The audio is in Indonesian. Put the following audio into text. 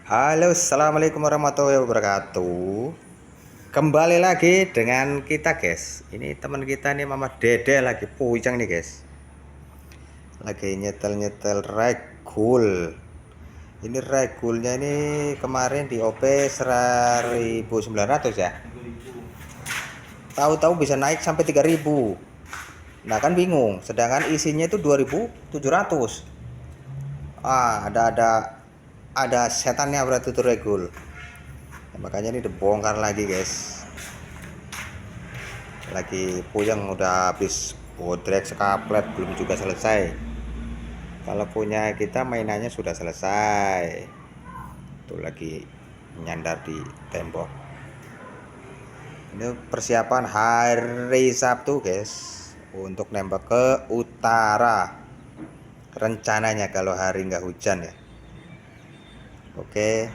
Halo, assalamualaikum warahmatullahi wabarakatuh. Kembali lagi dengan kita, guys. Ini teman kita nih, Mama Dede lagi puyeng nih, guys. Lagi nyetel regul. Ini regulnya ini kemarin di OP 1.900 ya. Tahu-tahu bisa naik sampai 3.000. Nah, kan bingung. Sedangkan isinya itu 2.700. Ada setannya berarti itu regul. Nah, makanya ini dibongkar lagi, guys. Lagi puyeng, udah habis bodrek sekaplet belum juga selesai. Kalau punya kita mainannya sudah selesai. Tuh lagi nyandar di tembok. Ini persiapan hari Sabtu, guys, untuk nembak ke utara rencananya kalau hari nggak hujan ya. Oke.